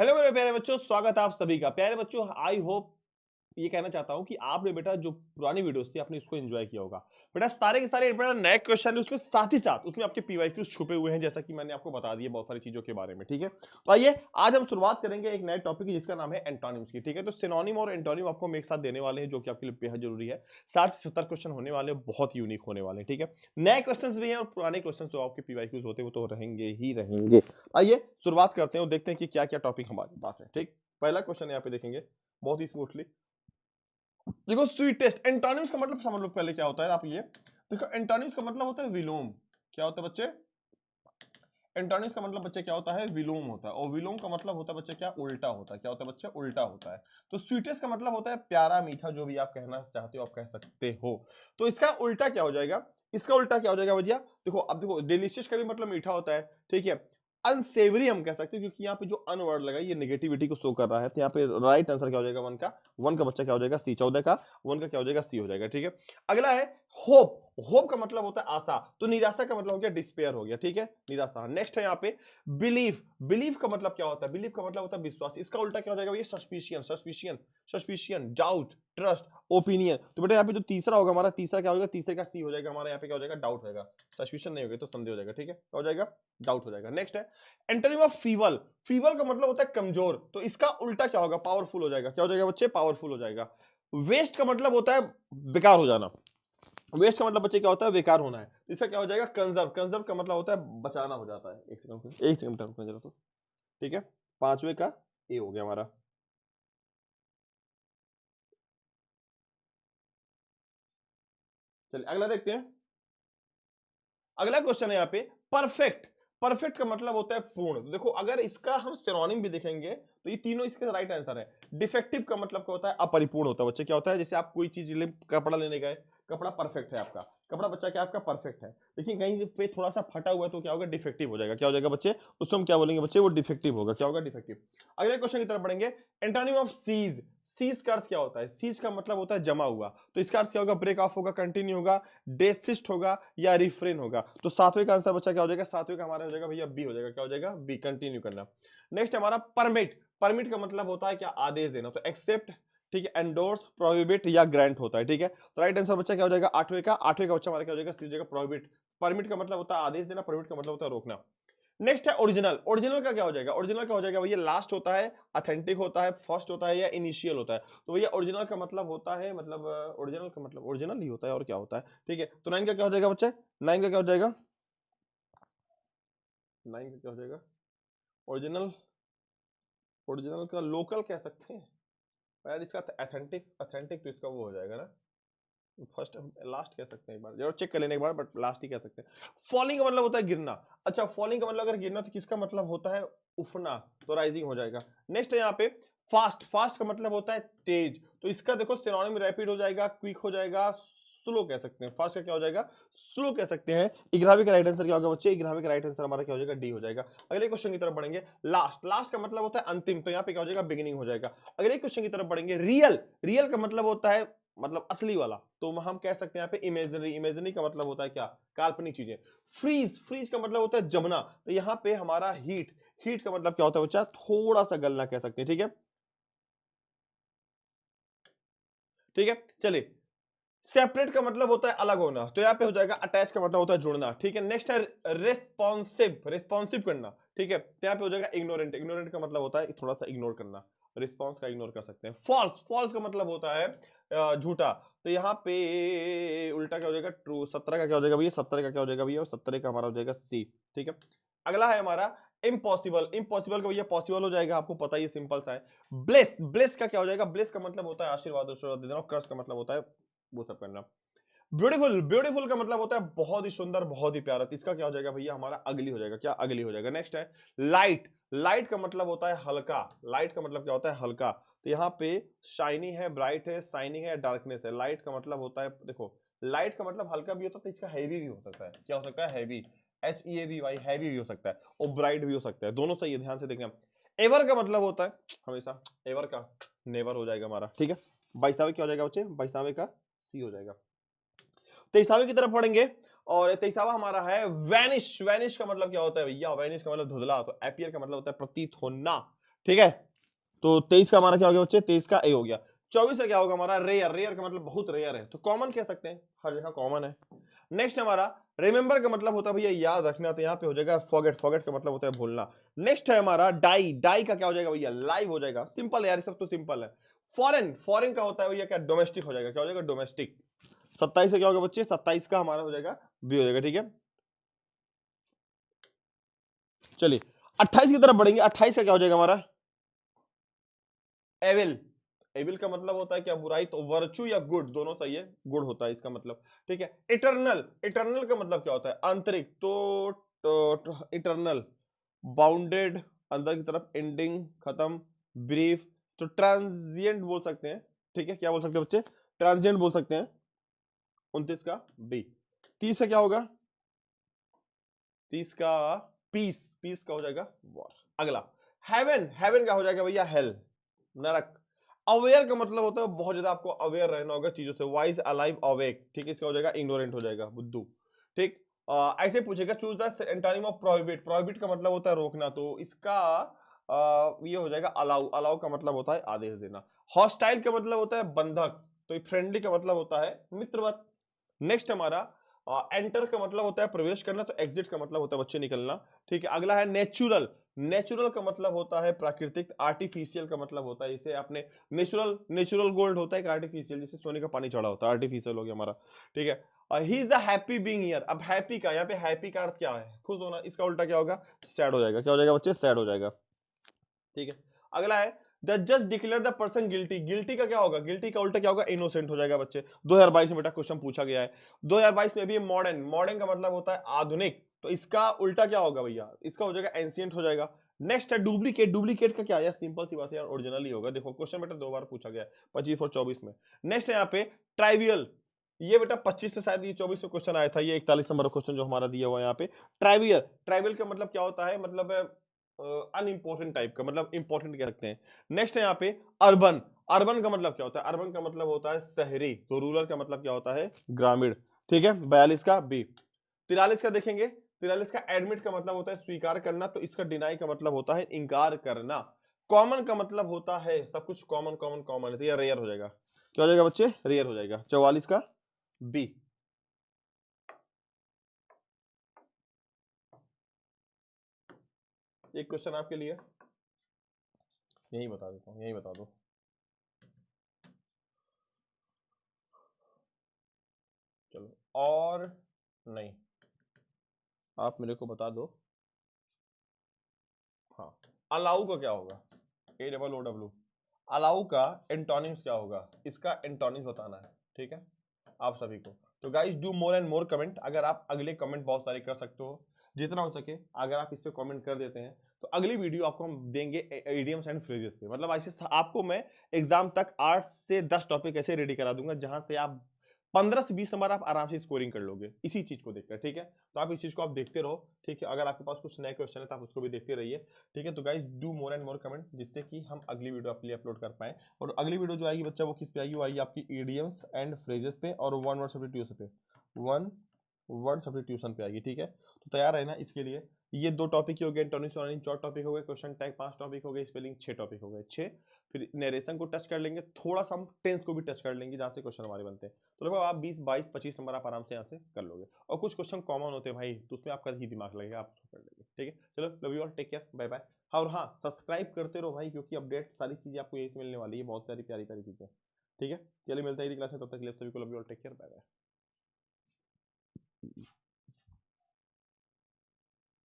Hello मेरे प्यारे बच्चों, स्वागत है आप सभी का। प्यारे बच्चों, आई होप ये कहना चाहता हूं कि आपने बेटा जो पुरानी वीडियोस थी आपने इसको एंजॉय किया होगा। बेटा सारे के सारे बेटा नए क्वेश्चन है, उसमें साथ ही साथ उसमें आपके पीवाईक्यूज छुपे हुए हैं, जैसा कि मैंने आपको बता दिया बहुत सारी चीजों के बारे में। ठीक है, तो आइए आज हम शुरुआत करेंगे एक नए टॉपिक की जिसका नाम है एंटोनिम्स की। ठीक है, तो सिनोनिम और एंटोनिम आपको हम एक साथ देने वाले हैं, जो कि आपके लिए बेहद जरूरी है। 60 से 70 क्वेश्चन होने वाले हैं, बहुत यूनिक होने वाले हैं। ठीक है, नए क्वेश्चन भी हैं और पुराने क्वेश्चन जो आपके पीवाईक्यूज होते हैं वो तो रहेंगे ही रहेंगे। आइए शुरुआत करते हैं और देखते हैं कि क्या क्या टॉपिक हमारे पास है। ठीक, पहला क्वेश्चन यहाँ पे देखेंगे बहुत ही स्मूथली। देखो स्वीटेस्ट एंटोनिम्स का मतलब समझ लो पहले क्या होता है। आप ये देखो, एंटोनिम्स का मतलब होता है विलोम। क्या होता है बच्चे? एंटोनिम्स का मतलब बच्चे क्या होता है? विलोम होता है। और विलोम का मतलब होता है बच्चे क्या? उल्टा होता है। क्या होता है बच्चे? उल्टा होता है। तो स्वीटेस्ट का मतलब होता है प्यारा मीठा, जो भी आप कहना चाहते हो आप कह सकते हो। तो इसका उल्टा क्या हो जाएगा? इसका उल्टा क्या हो जाएगा भैया? देखो, अब देखो डिलीशियस का भी मतलब मीठा होता है। ठीक है, अनसेवरी हम कह सकते हैं, क्योंकि यहाँ पे जो अन वर्ड लगा ये नेगेटिविटी को शो कर रहा है। तो यहाँ पे राइट आंसर क्या हो जाएगा? वन का बच्चा क्या हो जाएगा? सी। 14 का वन का क्या हो जाएगा? सी हो जाएगा। ठीक है, अगला है होप। होप का मतलब होता है आशा, तो निराशा का मतलब हो गया डिस्पेयर हो गया। ठीक है, निराशा। नेक्स्ट है यहाँ पे बिलीफ। बिलीफ का मतलब क्या होता है? बिलीफ का मतलब होता है विश्वास। इसका उल्टा क्या हो जाएगा? ये suspicion, suspicion, suspicion, doubt, trust, opinion. तो बेटा यहाँ पे जो तीसरा होगा हमारा, तीसरा क्या होगा? तीसरे का सी हो जाएगा हमारा। यहाँ पे क्या हो जाएगा? डाउट होगा। सस्पिशन नहीं होगा तो संदेह हो जाएगा। ठीक है, क्या हो जाएगा? डाउट हो जाएगा। नेक्स्ट है एंटोनिम ऑफ फीबल। फीबल का मतलब होता है कमजोर, तो इसका उल्टा क्या होगा? पावरफुल हो जाएगा। क्या हो जाएगा बच्चे? पावरफुल हो जाएगा। वेस्ट का मतलब होता है बेकार हो जाना। वेस्ट का मतलब बच्चे क्या होता है? बेकार होना है। तो इसका क्या हो जाएगा? कंजर्व। कंजर्व का मतलब होता है बचाना हो जाता है। एक सेकंड रुकना जरा तो। ठीक है, पांचवे का ए हो गया हमारा। चलिए अगला देखते हैं। अगला क्वेश्चन है यहाँ पे परफेक्ट। परफेक्ट का मतलब होता है पूर्ण। तो देखो अगर इसका हम सिनोनिम भी देखेंगे तो ये तीनों इसके राइट आंसर है। डिफेक्टिव का मतलब क्या होता है? अपरिपूर्ण होता है। बच्चे क्या होता है? जैसे आप कोई चीज कपड़ा लेने गए, कपड़ा परफेक्ट है आपका, कपड़ा बच्चा क्या आपका परफेक्ट है, लेकिन कहीं पे थोड़ा सा फटा हुआ है तो क्या होगा? डिफेक्टिव हो जाएगा। क्या हो जाएगा बच्चे? उसको हम क्या बोलेंगे बच्चे? वो डिफेक्टिव होगा। क्या होगा? डिफेक्टिव। अगले क्वेश्चन की तरफ बढ़ेंगे। Antonym of seize. सीज का अर्थ क्या होता है? सीज का मतलब होता है जमा हुआ। तो इसका अर्थ क्या होगा? ब्रेक ऑफ होगा, कंटिन्यू होगा, डेसिस्ट होगा या रिफ्रेन होगा। तो सातवें का आंसर बच्चा क्या हो जाएगा? सातवें का हमारा हो जाएगा भैया बी हो जाएगा। क्या हो जाएगा? बी, कंटिन्यू करना। नेक्स्ट हमारा परमिट। परमिट का मतलब होता है क्या? आदेश देना। तो एक्सेप्ट, ठीक है, एंडोर्स, प्रोहिबिट या ग्रांट होता है। ठीक है, तो राइट आंसर बच्चा क्या हो जाएगा? आठवें का। आठवें का बच्चा हमारा क्या हो जाएगा? सी हो जाएगा, प्रोहिबिट। परमिट का मतलब होता है आदेश देना, प्रोहिबिट का मतलब होता है रोकना। नेक्स्ट है ओरिजिनल। ओरिजिनल का क्या हो जाएगा? ओरिजिनल का हो जाएगा भैया लास्ट होता है, ऑथेंटिक होता है, फर्स्ट होता है या इनिशियल होता है। तो भैया ओरिजिनल का मतलब होता है, मतलब ओरिजिनल का मतलब ओरिजिनल ही होता है और क्या होता है। ठीक है, तो नाइन का क्या हो जाएगा बच्चे? नाइन का क्या हो जाएगा? नाइन का क्या हो जाएगा? ओरिजिनल। ओरिजिनल का लोकल कह सकते हैं यार। इसका ऑथेंटिक, ऑथेंटिक तो इसका वो हो जाएगा ना, फर्स्ट लास्ट कह सकते हैं। एक बार जरूर चेक कर लेने एक बार, बट लास्ट ही कह सकते हैं। फॉलिंग का मतलब होता है गिरना। अच्छा, फॉलिंग का मतलब अगर गिरना तो किसका मतलब होता है? उफना, तो राइजिंग हो जाएगा। नेक्स्ट है यहाँ पे फास्ट। फास्ट का मतलब होता है तेज। तो इसका देखो सिनोनिम रैपिड हो जाएगा, क्विक हो जाएगा, स्लो कह सकते हैं। फास्ट का क्या हो जाएगा? स्लो कह सकते हैं। 11वीं का राइट आंसर क्या होगा बच्चे? 11वीं का राइट आंसर हमारा क्या हो जाएगा? डी हो जाएगा। अगले क्वेश्चन की तरफ बढ़ेंगे। लास्ट। लास्ट का मतलब होता है अंतिम, तो यहाँ पे क्या हो जाएगा? बिगिनिंग हो जाएगा। अगले क्वेश्चन की तरफ बढ़ेंगे। रियल। रियल का मतलब होता है मतलब असली वाला, तो हम कह सकते हैं यहाँ पे इमेजिनरी। इमेजिनरी का मतलब होता है क्या? काल्पनिक चीजें। फ्रीज। फ्रीज का मतलब होता है जमना, तो यहाँ पे हमारा हीट। हीट का मतलब क्या होता है बच्चा? थोड़ा सा गलना कह सकते हैं। ठीक है, ठीक है, चलिए। सेपरेट का मतलब होता है अलग होना, तो यहाँ पे हो जाएगा अटैच का मतलब होता है जुड़ना। ठीक है, नेक्स्ट है रिस्पॉन्सिव। रिस्पॉन्सिव करना। ठीक है, तो यहाँ पे हो जाएगा इग्नोरेंट। इग्नोरेंट का मतलब होता है थोड़ा सा इग्नोर करना। रिस्पॉन्स का इग्नोर कर सकते हैं। फॉल्स। फॉल्स का मतलब होता है झूठा। तो यहाँ पे उल्टा क्या हो जाएगा? ट्रू। 17 का क्या हो जाएगा भैया? 17 का क्या हो जाएगा भैया? 17 का हमारा हो जाएगा सी। ठीक है, अगला है हमारा इम्पॉसिबल। इम्पॉसिबल का भैया पॉसिबल हो जाएगा, आपको पता ही सिंपल सा है। ब्लेस। ब्लेस का क्या हो जाएगा? ब्लेस का मतलब होता है आशीर्वाद, आशीर्वाद दे देना। क्रश का मतलब होता है वो सब करना। ब्यूटीफुल। ब्यूटीफुल का मतलब होता है बहुत ही सुंदर, बहुत ही प्यारा। तो इसका क्या हो जाएगा भैया? हमारा अगली हो जाएगा। क्या? अगली हो जाएगा। नेक्स्ट है लाइट। लाइट का मतलब होता है हल्का। लाइट का मतलब क्या होता है? हल्का। तो यहाँ पे शाइनी है, ब्राइट है, शाइनिंग है, डार्कनेस है। लाइट का मतलब होता है, देखो लाइट का मतलब हल्का भी होता है, तो इसका हैवी भी हो सकता है। क्या हो सकता है? हैवी। HEAVY, हैवी भी हो सकता है और ब्राइट भी हो सकता है। दोनों सही है, ध्यान से देखना। एवर का मतलब होता है हमेशा। एवर का नेवर हो जाएगा हमारा। ठीक है, 22वें क्या हो जाएगा बच्चे? 22वें का सी हो जाएगा। 23वें की तरफ पढ़ेंगे और 23वां हमारा है वैनिश। वैनिश का मतलब क्या होता है भैया? वैनिश का मतलब धुंधला। तो एपियर का मतलब होता है प्रतीत होना। ठीक है। तो 23 का हमारा क्या हो गया बच्चे, 23 का ए हो गया। 24 का क्या होगा हमारा, रेयर, रेयर का मतलब बहुत रेयर है, तो कॉमन कह सकते हैं, हर जगह कॉमन है। नेक्स्ट हमारा रिमेंबर का मतलब होता है भैया याद रखना, तो यहाँ पे हो जाएगा फॉरगेट, फॉरगेट का मतलब होता है भूलना। नेक्स्ट है हमारा डाई, डाई का क्या हो जाएगा भैया, लाइव हो जाएगा। सिंपल है यार, सब तो सिंपल है। फॉरेन, फॉरेन का होता है भैया क्या, डोमेस्टिक हो जाएगा, क्या हो जाएगा, डोमेस्टिक। 27 का क्या होगा बच्चे, 27 का हमारा हो जाएगा बी हो जाएगा, ठीक है। चलिए 28 की तरफ बढ़ेंगे। 28 का क्या हो जाएगा हमारा, एविल। एविल का मतलब होता है क्या, बुराई, तो वर्चू या गुड दोनों सही है, गुड होता है इसका मतलब, ठीक है। इटरनल, इटरनल का मतलब क्या होता है, आंतरिक, तो इटरनल, बाउंडेड, अंदर की तरफ, एंडिंग, खत्म, ब्रीफ, तो ट्रांजिएंट बोल सकते हैं, ठीक है। क्या बोल सकते हैं बच्चे, ट्रांजिएंट बोल सकते हैं। 29 का बी। 30 का क्या होगा, 30 का पीस, पीस का हो जाएगा वॉर। अगला हेवन, हेवन का हो जाएगा भैया हेल, नरक। अवेयर का मतलब होता है बहुत ज्यादा आपको अवेयर रहना होगा चीजों से, वाइज, अलाइव, अवेक, ठीक है। इसका हो जाएगा इग्नोरेंट हो जाएगा, बुद्धू, ठीक। ऐसे पूछेगा choose the antonym of prohibit, prohibit का मतलब होता है रोकना, तो इसका ये हो जाएगा अलाउ, अलाउ का मतलब होता है आदेश देना। हॉस्टाइल का मतलब होता है बंधक, तो फ्रेंडली का मतलब होता है मित्रवत। नेक्स्ट हमारा एंटर का मतलब होता है प्रवेश करना, तो एग्जिट का मतलब होता है बच्चे निकलना, ठीक है। अगला है नेचुरल, नेचुरल का मतलब होता है प्राकृतिक, आर्टिफिशियल का मतलब होता है इसे आपने, नेचुरल, नेचुरल गोल्ड होता है, आर्टिफिशियल जैसे सोने का पानी चढ़ा होता है, आर्टिफिशियल हो गया हमारा, ठीक है। He is a happy being here, अब हैप्पी का यहाँ पे हैप्पी का अर्थ क्या है, खुश होना, इसका उल्टा क्या होगा, सैड हो जाएगा, क्या हो जाएगा बच्चे, सैड हो जाएगा, ठीक है। अगला है द जज declare the person guilty, guilty का क्या होगा, गिल्टी का उल्टा क्या होगा, इनोसेंट हो जाएगा बच्चे। 2022 में बेटा क्वेश्चन पूछा गया है। 2022 में भी मॉडर्न, मॉडर्न का मतलब होता है आधुनिक, तो इसका उल्टा क्या होगा भैया, इसका हो जाएगा एंशिएंट हो जाएगा। नेक्स्ट है डुप्लीकेट, डुप्लीकेट का क्या है, सिंपल सी बात है यार, ओरिजिनल ही होगा, देखो क्वेश्चन बेटा 2 बार पूछा गया है, 25 और 24 में। नेक्स्ट है यहाँ पे ट्राइवियल, ये बेटा 25 से शायद ये 24 में क्वेश्चन आया था, ये 41 नंबर क्वेश्चन जो हमारा दिया हुआ है यहाँ पे। ट्राइवियल, ट्राइवियल का मतलब क्या होता है, मतलब अनइंपॉर्टेंट टाइप का, मतलब इंपॉर्टेंट कह सकते हैं। नेक्स्ट है यहाँ पे अर्बन, अर्बन का मतलब क्या होता है, अर्बन का मतलब होता है शहरी, तो रूरल का मतलब क्या होता है, ग्रामीण, ठीक है। 42 का बी। 43 का देखेंगे, 43 का एडमिट का मतलब होता है स्वीकार करना, तो इसका डिनाई का मतलब होता है इंकार करना। कॉमन का मतलब होता है सब कुछ कॉमन, कॉमन कॉमन है, तो यह रेयर हो जाएगा, क्या हो जाएगा बच्चे, रेयर हो जाएगा। 44 का बी। एक क्वेश्चन आपके लिए यही बता देता हूँ, यही बता दो। चलो और नहीं, आप मेरे को बता दो। हाँ, अलाउ का क्या होगा, AOOW, अलाउ का एंटोनिम्स क्या होगा, इसका एंटोनिम्स बताना है, ठीक है आप सभी को। तो guys do more and more comment, अगर आप अगले कमेंट बहुत सारे कर सकते हो, जितना हो सके अगर आप इस पे कमेंट कर देते हैं, तो अगली वीडियो आपको हम देंगे इडियम्स एंड फ्रेजेस पे, मतलब ऐसे आपको मैं एग्जाम तक 8 से 10 टॉपिक ऐसे रेडी करा दूंगा जहां से आप 15 से 20 नंबर आप आराम से स्कोरिंग कर लोगे इसी चीज को देखकर, ठीक है। तो आप इस चीज को आप देखते रहो, ठीक है। अगर आपके पास कुछ नए क्वेश्चन है तो आप उसको भी देखते रहिए, ठीक है। तो guys do more and more comment, जिससे कि हम अगली वीडियो आपके लिए अपलोड कर पाए। और अगली वीडियो जो आएगी बच्चा वो किस पे आएगी, वो आएगी आपकी इडियम्स एंड फ्रेजेस पे और वन वर्ड सब्स्टिट्यूशन पे, वन वर्ड सब्स्टिट्यूशन पे आएगी, ठीक है। तो तैयार है ना इसके लिए। ये 2 टॉपिक ही हो गए, एंटोनिम्स और 4 टॉपिक हो गए, क्वेश्चन टैग 5 टॉपिक हो गए, स्पेलिंग 6 टॉपिक हो गए, 6। फिर नरेशन को टच कर लेंगे, थोड़ा सा हम टेंस को भी टच कर लेंगे जहां से क्वेश्चन हमारे बनते हैं, तो लगभग आप 20 22 25 नंबर आप आराम से यहाँ से कर लोगे। और कुछ क्वेश्चन कॉमन होते हैं भाई, तो उसमें आपका ही दिमाग लगेगा, आप उसको कर लेंगे, ठीक है। चलो love you all, take care, bye bye. और हाँ सब्सक्राइब करते रहो भाई, क्योंकि अपडेट सारी चीजें आपको यही से मिलने वाली है, बहुत सारी प्यारी प्यारी चीजें, ठीक है। चलिए मिलता है अगली क्लास में, तब तक के लिए सभी को love you all, take care, bye bye.